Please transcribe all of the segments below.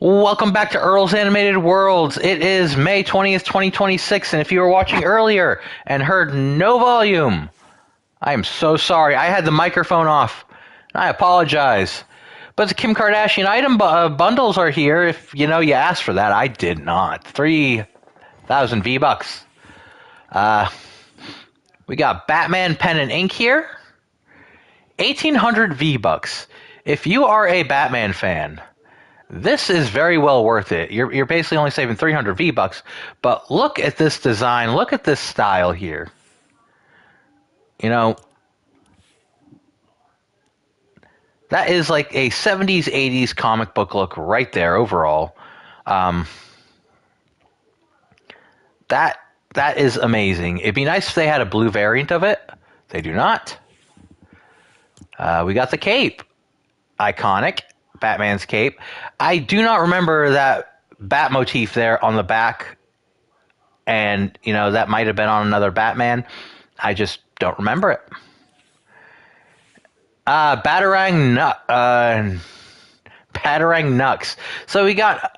Welcome back to Earl's Animated Worlds. It is May 20th, 2026, and if you were watching earlier and heard no volume, I am so sorry. I had the microphone off. I apologize. But the Kim Kardashian item bundles are here. If you asked for that, I did not. 3,000 V-Bucks. We got Batman pen and ink here. 1,800 V-Bucks. If you are a Batman fan, this is very well worth it. You're basically only saving 300 V-Bucks, but look at this design. Look at this style here. That is like a 70s, 80s comic book look right there overall. That is amazing. It'd be nice if they had a blue variant of it. They do not. We got the cape. Iconic. Batman's cape. I do not remember that bat motif there on the back, and that might have been on another Batman. I just don't remember it. Batarang Nux. So we got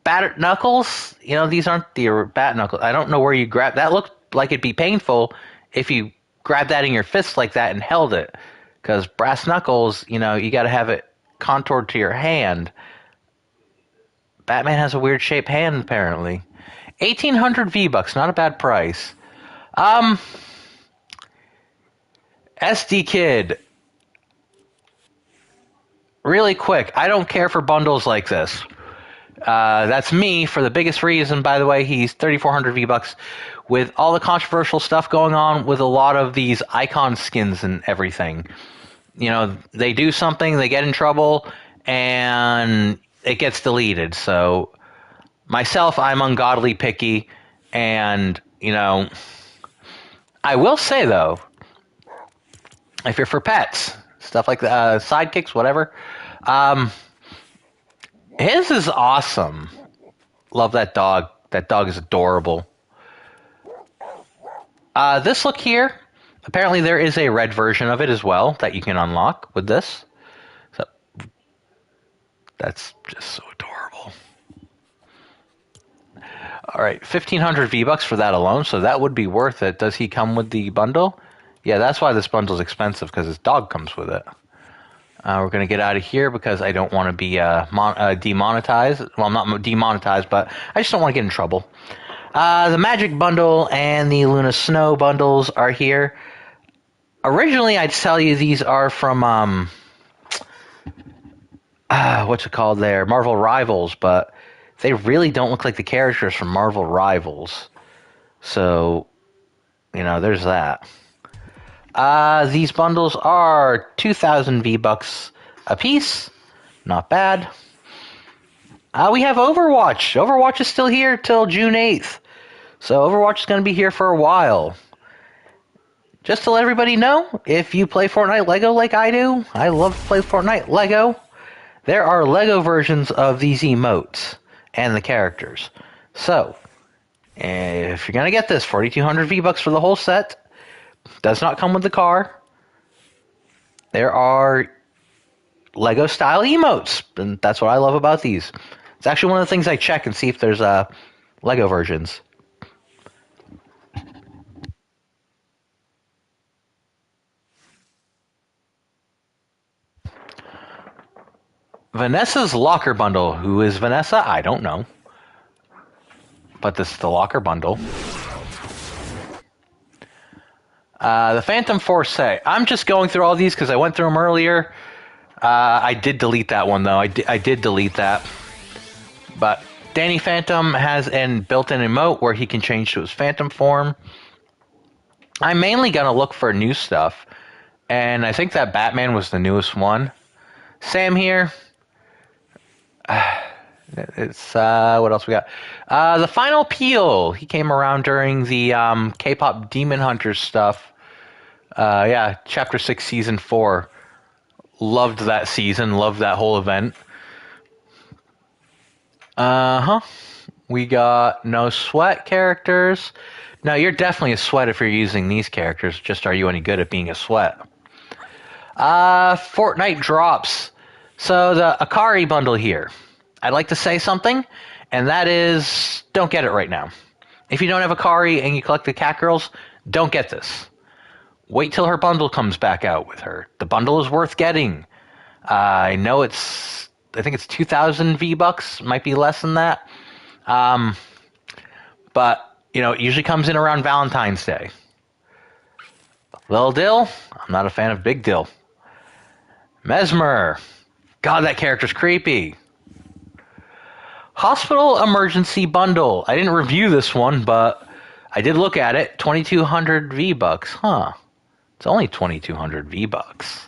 Bat Knuckles. These aren't the Bat Knuckles. I don't know where you grab that. Looked like it'd be painful if you grabbed that in your fist like that and held it. Because brass knuckles, you got to have it contoured to your hand. Batman has a weird shaped hand, apparently. 1,800 V-Bucks, not a bad price. SD Kid. Really quick, I don't care for bundles like this. That's me for the biggest reason, by the way. He's 3,400 V-Bucks. With all the controversial stuff going on with a lot of these icon skins and everything. They do something, they get in trouble, and it gets deleted. So, myself, I'm ungodly picky, and, I will say, though, if you're for pets, stuff like sidekicks, whatever, his is awesome. Love that dog. That dog is adorable. This look here, apparently there is a red version of it as well that you can unlock with this. So that's just so adorable. All right, 1,500 V-Bucks for that alone, so that would be worth it. Does he come with the bundle? Yeah, that's why this bundle is expensive, because his dog comes with it. We're going to get out of here because I don't want to be demonetized. Well, I'm not demonetized, but I just don't want to get in trouble. The Magic Bundle and the Luna Snow bundles are here. Originally, I'd tell you these are from, what's it called there? Marvel Rivals, but they really don't look like the characters from Marvel Rivals. So, there's that. These bundles are 2,000 V-Bucks a piece. Not bad. We have Overwatch. Overwatch is still here till June 8th. So Overwatch is going to be here for a while. Just to let everybody know, if you play Fortnite Lego like I do, I love to play Fortnite Lego, there are Lego versions of these emotes and the characters. So, if you're going to get this, 4,200 V-Bucks for the whole set. Does not come with the car. There are Lego-style emotes, and that's what I love about these. It's actually one of the things I check and see if there's Lego versions. Vanessa's Locker Bundle. Who is Vanessa? I don't know. But this is the Locker Bundle. The Phantom Force. I'm just going through all these because I went through them earlier. I did delete that one, though. I did delete that. But Danny Phantom has a built-in emote where he can change to his Phantom form. I'm mainly going to look for new stuff. And I think that Batman was the newest one. Sam here. It's what else we got? The Final Peel. He came around during the K-pop Demon Hunters stuff. Yeah, Chapter 6, Season 4. Loved that season. Loved that whole event. We got no sweat characters. No, you're definitely a sweat if you're using these characters. Just are you any good at being a sweat? Fortnite drops. So the Akari bundle here. I'd like to say something, and that is, don't get it right now. If you don't have Akari and you collect the cat girls, don't get this. Wait till her bundle comes back out with her. The bundle is worth getting. I know I think it's 2,000 V-Bucks, might be less than that. But, it usually comes in around Valentine's Day. Little Dill, I'm not a fan of Big Dill. Mesmer, God, that character's creepy. Hospital Emergency Bundle. I didn't review this one, but I did look at it. 2,200 V-Bucks. Huh. It's only 2,200 V-Bucks.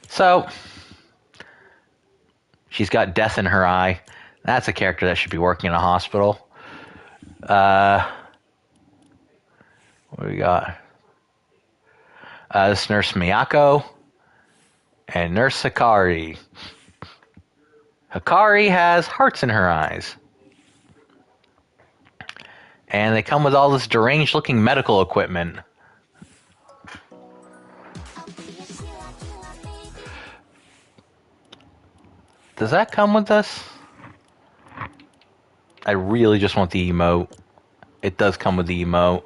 So, she's got death in her eye. That's a character that should be working in a hospital. What do we got? This Nurse Miyako and Nurse Hikari. Hikari has hearts in her eyes. And they come with all this deranged-looking medical equipment. Does that come with this? I really just want the emote. It does come with the emote.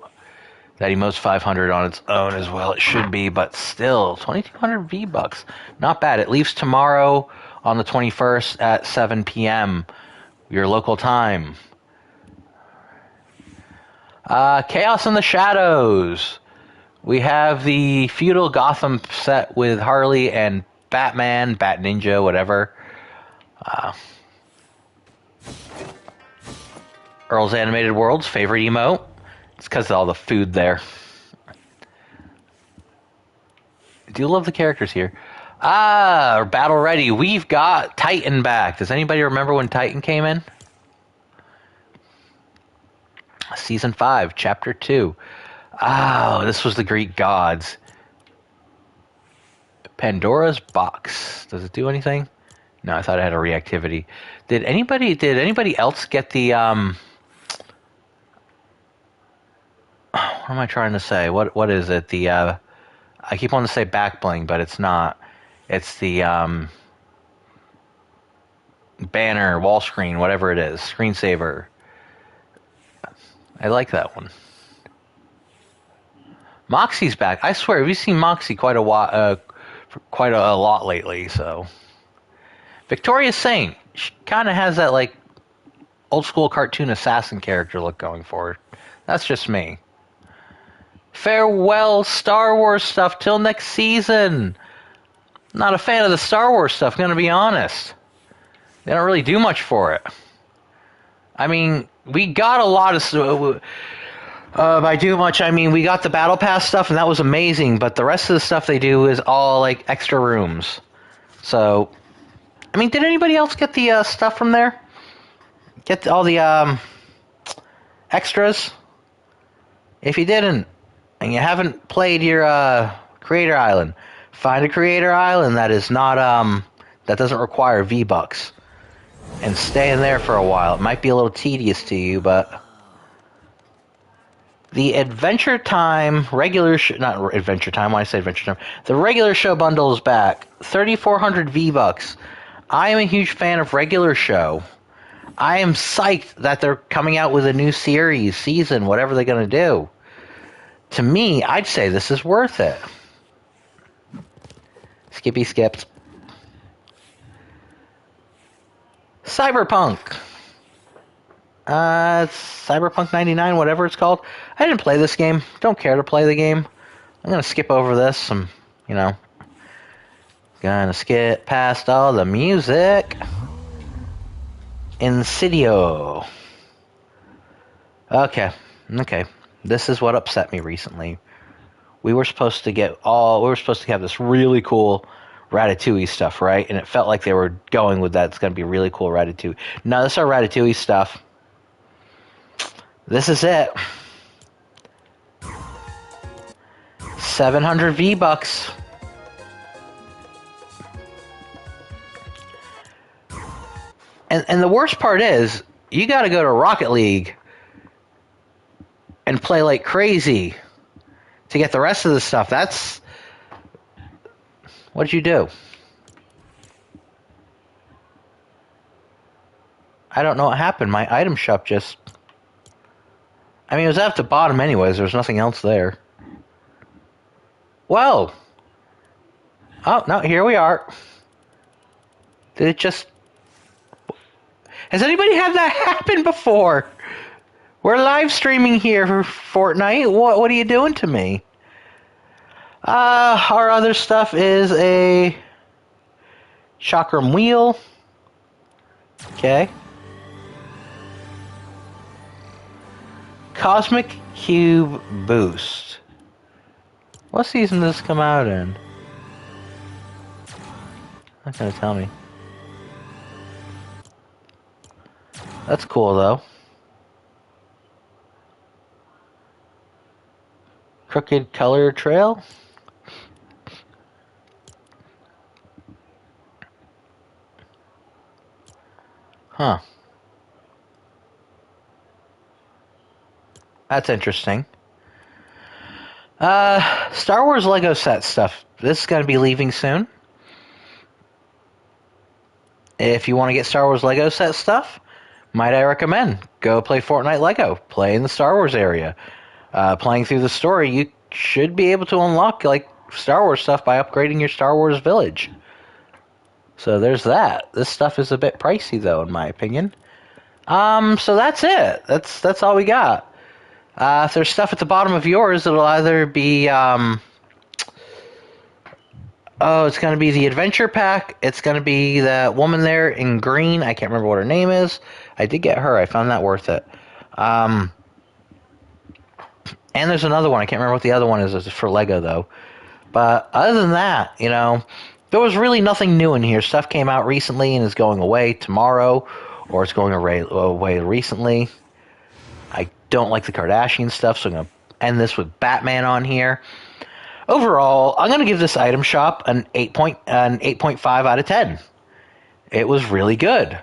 That emote's 500 on its own as well. It should be, but still, 2,200 V-Bucks. Not bad. It leaves tomorrow on the 21st at 7 p.m. your local time. Chaos in the Shadows. We have the feudal Gotham set with Harley and Batman, Bat Ninja, whatever. Earl's Animated World's favorite emote. It's because of all the food there. I do love the characters here. Battle Ready. We've got Titan back. Does anybody remember when Titan came in? Season 5, Chapter 2. Oh, this was the Greek gods. Pandora's Box. Does it do anything? No, I thought it had a reactivity. Did anybody else get the what am I trying to say? What is it? I keep wanting to say back bling, but it's not. It's the banner, wall screen, whatever it is, screensaver. I like that one. Moxie's back. I swear, we've seen Moxie quite a lot lately. So, Victoria Saint, she kind of has that like old school cartoon assassin character look going for her. That's just me. Farewell Star Wars stuff till next season. Not a fan of the Star Wars stuff, gonna be honest. They don't really do much for it. I mean, we got a lot of... by do much, I mean we got the Battle Pass stuff, and that was amazing, but the rest of the stuff they do is all, like, extra rooms. So, I mean, did anybody else get the stuff from there? Get all the extras? If you didn't, and you haven't played your Creator Island, find a Creator Island that is not that doesn't require V-Bucks, and stay in there for a while. It might be a little tedious to you, but the Adventure Time regular not Adventure Time. When I say Adventure Time, the regular show bundle is back. 3,400 V-Bucks. I am a huge fan of regular show. I am psyched that they're coming out with a new season, whatever they're going to do. To me, I'd say this is worth it. Skippy skipped. Cyberpunk. It's Cyberpunk 99, whatever it's called. I didn't play this game. Don't care to play the game. I'm going to skip over this. Gonna skip past all the music. Insidio. Okay. This is what upset me recently. We were supposed to have this really cool Ratatouille stuff, right? And it felt like they were going with that. It's going to be really cool Ratatouille. No, this is our Ratatouille stuff. This is it. 700 V-Bucks. And the worst part is, you got to go to Rocket League and play like crazy to get the rest of the stuff. What'd you do? I don't know what happened. My item shop just... I mean, it was at the bottom anyways. There was nothing else there. Well. Oh, no, here we are. Did it just... Has anybody had that happen before? We're live streaming here for Fortnite. What are you doing to me? Our other stuff is a chakram wheel. Okay. Cosmic Cube Boost. What season does this come out in? Not gonna tell me. That's cool though. Crooked Color Trail. Huh. That's interesting. Star Wars Lego set stuff. This is going to be leaving soon. If you want to get Star Wars Lego set stuff, might I recommend go play Fortnite Lego. Play in the Star Wars area. Playing through the story, you should be able to unlock like Star Wars stuff by upgrading your Star Wars village. So there's that. This stuff is a bit pricey though, in my opinion. So that's it. That's all we got. If there's stuff at the bottom of yours, it'll either be, it's going to be the adventure pack. It's going to be the woman there in green. I can't remember what her name is. I did get her. I found that worth it. And there's another one. I can't remember what the other one is. It's for Lego, though. But other than that, you know, there was really nothing new in here. Stuff came out recently and is going away tomorrow, or it's going away recently. I don't like the Kardashian stuff, so I'm going to end this with Batman on here. Overall, I'm going to give this item shop an 8.5 out of 10. It was really good.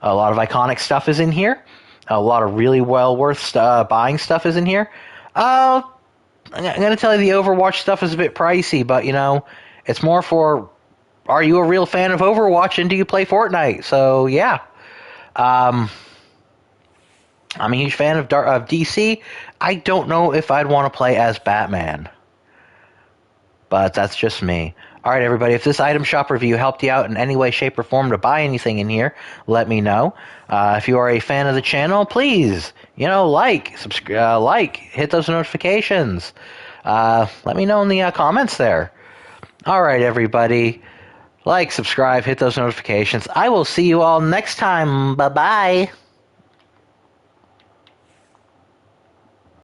A lot of iconic stuff is in here. A lot of really well worth buying stuff is in here. I'm going to tell you the Overwatch stuff is a bit pricey, but, you know, it's more for, are you a real fan of Overwatch and do you play Fortnite? So, yeah. I'm a huge fan of DC. I don't know if I'd want to play as Batman. But that's just me. Alright, everybody, if this item shop review helped you out in any way, shape, or form to buy anything in here, let me know. If you are a fan of the channel, please, you know, subscribe, hit those notifications. Let me know in the comments there. Alright, everybody, subscribe, hit those notifications. I will see you all next time. Bye-bye.